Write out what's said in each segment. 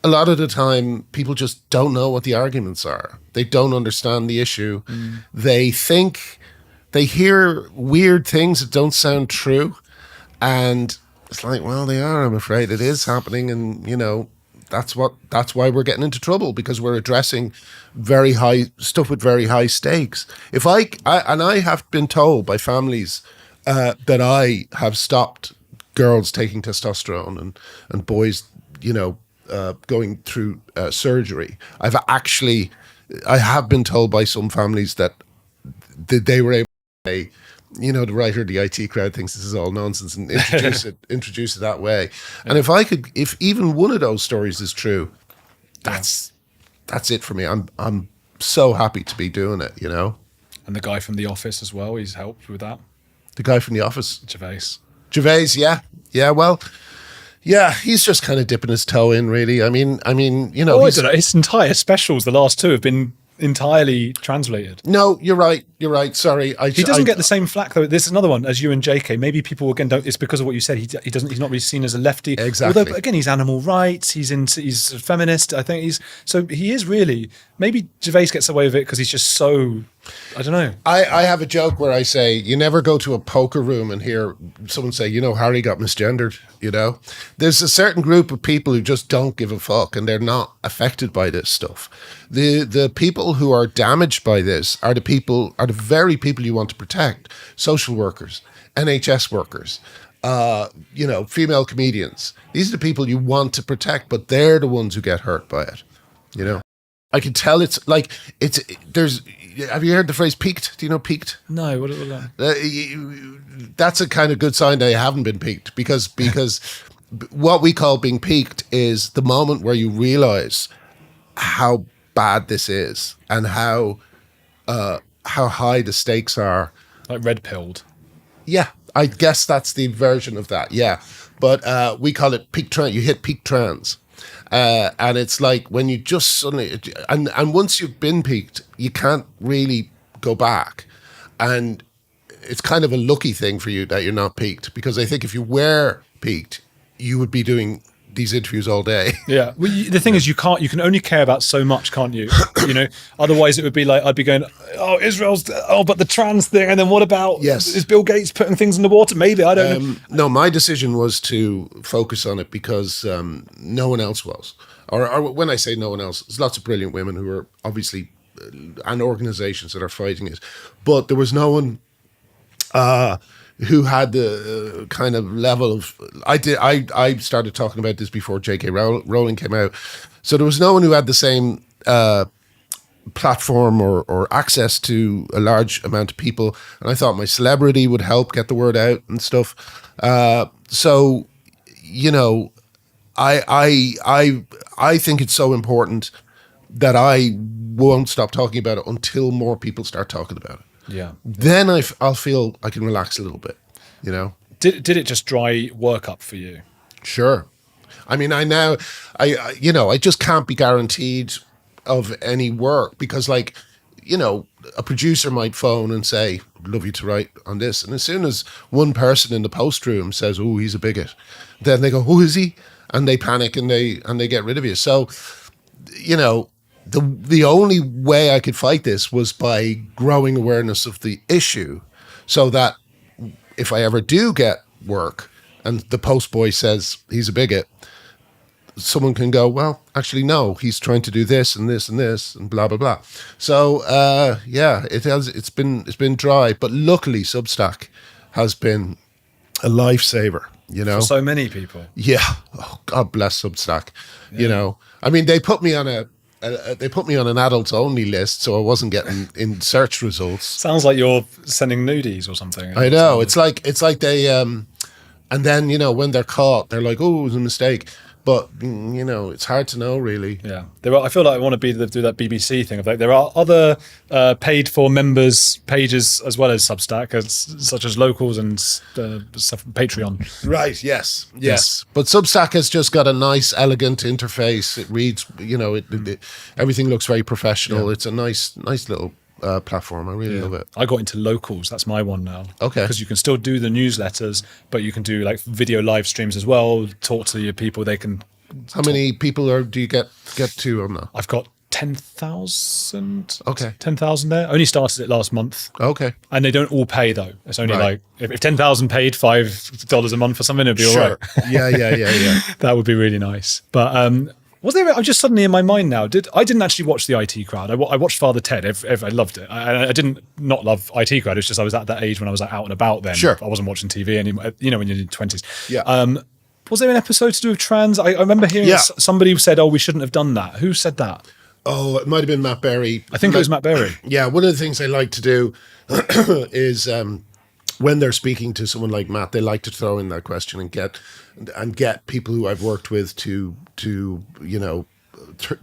a lot of the time people just don't know what the arguments are. They don't understand the issue. They think they hear weird things that don't sound true, and it's like, well, they are. I'm afraid it is happening, and that's why we're getting into trouble, because we're addressing very high stuff with very high stakes. If I have been told by families that I have stopped girls taking testosterone and boys, going through surgery. I have been told by some families that they were able to say, the writer of the IT crowd thinks this is all nonsense, and introduce it that way. And if even one of those stories is true, that's it for me. I'm so happy to be doing it, And the guy from The Office as well, he's helped with that. The guy from The Office, Gervais, yeah. Well, yeah, he's just kind of dipping his toe in, really. I mean, I don't know. His entire specials, the last two, have been entirely translated. No, you're right. Sorry, he doesn't get the same flack though. This is another one, as you and JK. Maybe people again don't. It's because of what you said. He doesn't. He's not really seen as a lefty. Exactly. Although again, he's animal rights. He's a feminist. I think he is really. Maybe Gervais gets away with it because he's just so. I don't know. I have a joke where I say, you never go to a poker room and hear someone say, Harry got misgendered, There's a certain group of people who just don't give a fuck, and they're not affected by this stuff. The people who are damaged by this are the very people you want to protect. Social workers, NHS workers, female comedians. These are the people you want to protect, but they're the ones who get hurt by it, I can tell have you heard the phrase peaked? Do you know peaked? No, what was that? That's a kind of good sign that you haven't been peaked, because what we call being peaked is the moment where you realize how bad this is and how high the stakes are. Like red pilled. Yeah, I guess that's the version of that. Yeah, but we call it peak trans. You hit peak trans. And it's like when you just suddenly, and once you've been peaked, you can't really go back. And it's kind of a lucky thing for you that you're not peaked, because I think if you were peaked, you would be doing these interviews all day. Yeah. Well, the thing is, you can only care about so much, can't you? Otherwise it would be like, I'd be going, but the trans thing. And then what about, is Bill Gates putting things in the water? Maybe, I don't know. No, my decision was to focus on it because no one else was. Or when I say no one else, there's lots of brilliant women who are obviously, and organizations that are fighting it. But there was no one who had the kind of level of, I started talking about this before JK Rowling came out. So there was no one who had the same platform or access to a large amount of people. And I thought my celebrity would help get the word out and stuff. So, I think it's so important that I won't stop talking about it until more people start talking about it. Yeah. Then I'll feel I can relax a little bit, Did it just dry work up for you? Sure. I mean, I just can't be guaranteed of any work because, a producer might phone and say, love you to write on this. And as soon as one person in the post room says, oh, he's a bigot, then they go, who is he? And they panic and they get rid of you. So, the only way I could fight this was by growing awareness of the issue, so that if I ever do get work and the post boy says he's a bigot, someone can go, well, actually, no, he's trying to do this and this and this and blah, blah, blah. So, it's been dry, but luckily Substack has been a lifesaver, For so many people. Yeah. Oh, God bless Substack. Yeah. I mean, they put me on an adults only list, so I wasn't getting in search results. Sounds like you're sending nudies or something. I know. It's like they, and then, when they're caught, they're like, oh, it was a mistake. But, it's hard to know, really. Yeah. I feel like I want to do that BBC thing of there are other paid for members pages as well as Substack, such as Locals and stuff from Patreon. Right. Yes. But Substack has just got a nice, elegant interface. It reads, everything looks very professional. Yeah. It's a nice little platform. I really love it. I got into Locals. That's my one now. Okay. Because you can still do the newsletters, but you can do video live streams as well. Talk to your people. They can How many people do you get to on that? I've got 10,000. Okay. 10,000 there. Only started it last month. Okay. And they don't all pay though. It's only like if 10,000 paid $5 a month or something, it'd be all right. Yeah. That would be really nice. But was there? I'm just suddenly in my mind now. I didn't actually watch the IT Crowd. I watched Father Ted. I loved it. I didn't not love IT Crowd. It's just I was at that age when I was like out and about then. Sure. I wasn't watching TV anymore. You know, when you're in your 20s. Yeah. Was there an episode to do with trans? I remember hearing somebody who said, "Oh, we shouldn't have done that." Who said that? Oh, it might have been Matt Berry. I think it was Matt Berry. Yeah, one of the things they like to do is when they're speaking to someone like Matt, they like to throw in that question and get people who I've worked with to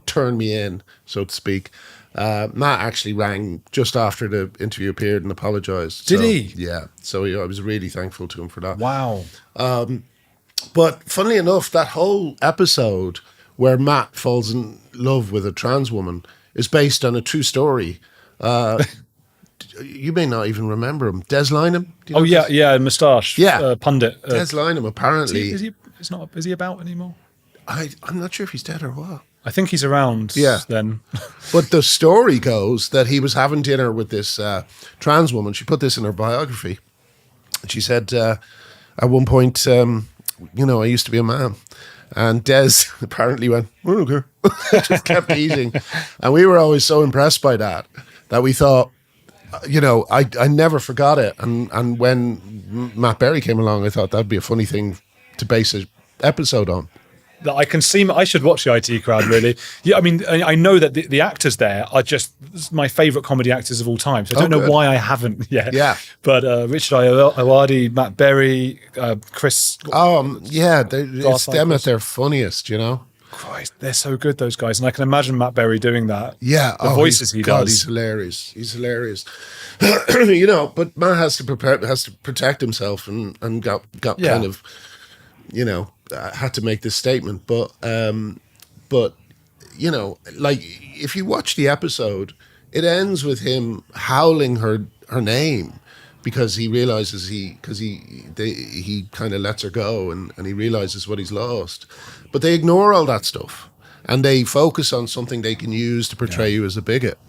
turn me in, so to speak. Matt actually rang just after the interview appeared and apologized. Did he? Yeah. So I was really thankful to him for that. Wow. But funnily enough, that whole episode where Matt falls in love with a trans woman is based on a true story. You may not even remember him. Des Lynam? Moustache. Yeah. Pundit. Des Lynam, apparently. Is he about anymore? I'm not sure if he's dead or what. I think he's around then. But the story goes that he was having dinner with this trans woman. She put this in her biography. She said, at one point, I used to be a man. And Des apparently went, I don't care. Just kept eating. And we were always so impressed by that we thought, I never forgot it. And when Matt Berry came along, I thought that'd be a funny thing to base an episode on. That I can see. I should watch the IT Crowd, really. Yeah, I mean, I know that the actors there are just my favourite comedy actors of all time. So I don't know why I haven't yet. Yeah. But Richard Ayoade, Matt Berry, Chris. It's them at their funniest, Christ, they're so good, those guys. And I can imagine Matt Berry doing that. Yeah. The voices he does. He's hilarious. But Matt has to protect himself and got kind of, had to make this statement. But if you watch the episode, it ends with him howling her name because he realizes he kind of lets her go and he realizes what he's lost. But they ignore all that stuff and they focus on something they can use to portray you as a bigot,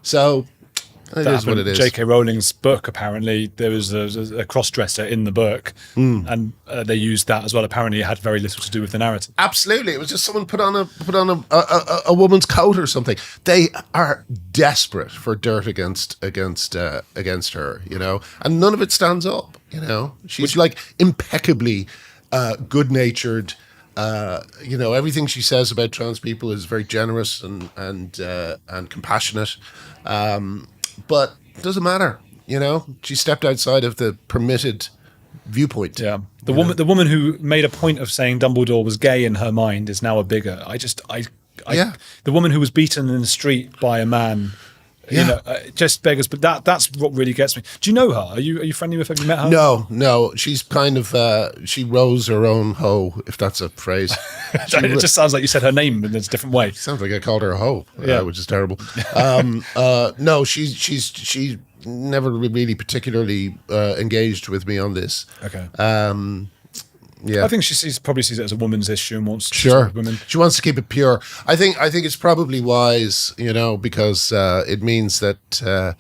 So it is what it is. JK Rowling's book, apparently, there was a cross-dresser in the book and they used that as well. Apparently it had very little to do with the narrative. Absolutely. It was just someone put on a woman's coat or something. They are desperate for dirt against her, and none of it stands up, She's like impeccably good-natured. Everything she says about trans people is very generous and compassionate. But it doesn't matter, She stepped outside of the permitted viewpoint. Yeah, the woman who made a point of saying Dumbledore was gay in her mind is now a bigot. The woman who was beaten in the street by a man. Just beggars. But that's what really gets me. Do you know her? Are you friendly with her? Have you met her? No. She's kind of she rose her own hoe, if that's a phrase. It just sounds like you said her name in a different way. Sounds like I called her a hoe, which is terrible. No, she never really particularly engaged with me on this. Okay. Yeah, I think she probably sees it as a woman's issue and wants to sure. Women. She wants to keep it pure. I think it's probably wise, because it means that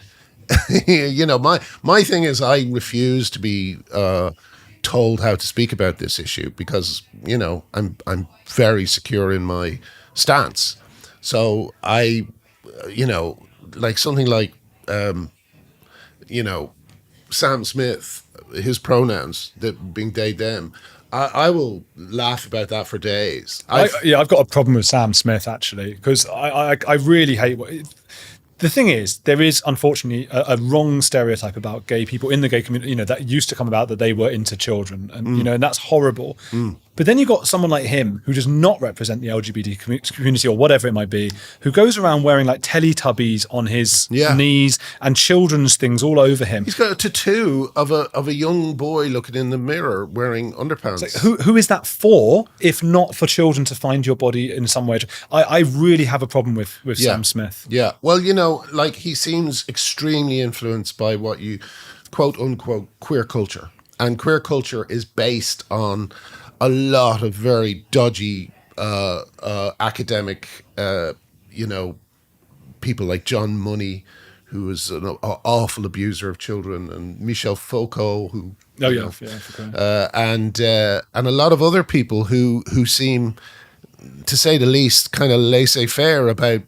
my thing is I refuse to be told how to speak about this issue because I'm very secure in my stance. So I, like something like Sam Smith, his pronouns that being they them. I will laugh about that for days. I've got a problem with Sam Smith actually because I really hate the thing is, there is unfortunately a wrong stereotype about gay people in the gay community, that used to come about that they were into children and, and that's horrible. But then you've got someone like him who does not represent the LGBT community or whatever it might be, who goes around wearing like Teletubbies on his knees and children's things all over him. He's got a tattoo of a young boy looking in the mirror wearing underpants. Like, who is that for, if not for children to find your body in some way? I really have a problem with Sam Smith. Yeah. Well, like he seems extremely influenced by what you quote unquote queer culture. And queer culture is based on a lot of very dodgy academic, you know, people like John Money, who was an awful abuser of children, and Michel Foucault, who Oh you yeah, know, yeah, for sure. and a lot of other people who seem, to say the least, kind of laissez-faire about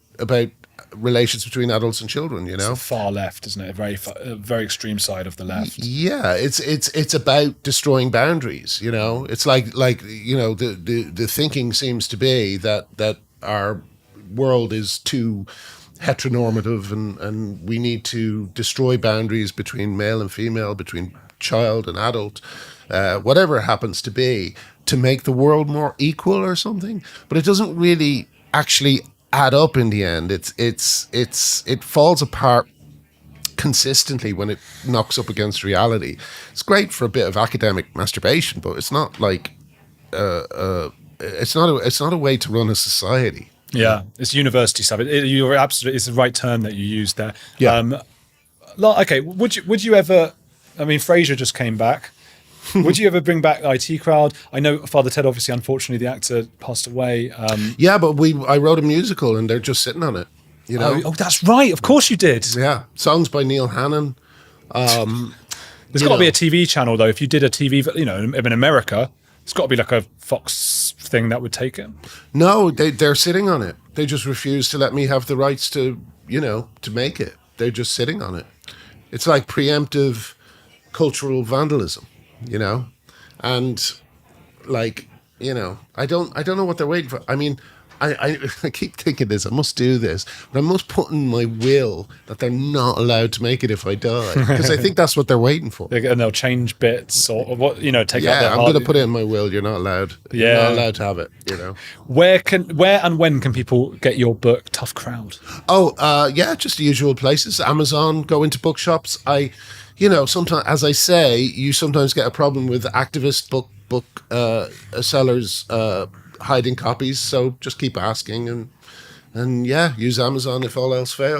relations between adults and children. You It's the know, far left, isn't it? A very extreme side of the left. yeah, it's about destroying boundaries. You know, it's like you know the thinking seems to be that our world is too heteronormative, and we need to destroy boundaries between male and female, between child and adult, whatever it happens to be, to make the world more equal or something. But it doesn't really actually add up in the end. It falls apart consistently when it knocks up against reality. It's great for a bit of academic masturbation, but it's not like it's not a way to run a society. Yeah, it's university stuff. You're absolutely. It's the right term that you used there. Yeah. Okay, would you ever? I mean, Frasier just came back. Would you ever bring back IT Crowd? I know Father Ted, obviously, unfortunately, the actor passed away. Yeah, but I wrote a musical and they're just sitting on it. You know? Oh, that's right. Of course you did. Yeah, songs by Neil Hannon. There's got to be a TV channel, though. If you did a TV, you know, in America, it's got to be like a Fox thing that would take it. No, they're sitting on it. They just refuse to let me have the rights to, you know, to make it. They're just sitting on it. It's like preemptive cultural vandalism, you know? And like, you know, I don't know what they're waiting for. I mean, I keep thinking this, I must do this, but I must put in my will that they're not allowed to make it if I die, because I think that's what they're waiting for. And they'll change bits or what, you know, take out Yeah, their I'm heart. going to put it in my will. You're not allowed. You're Yeah. not allowed to have it, you know? Where and when can people get your book, Tough Crowd? Oh, yeah, just the usual places. Amazon, go into bookshops. You know, sometimes, as I say, you sometimes get a problem with activist book sellers hiding copies. So just keep asking, and yeah, use Amazon if all else fails.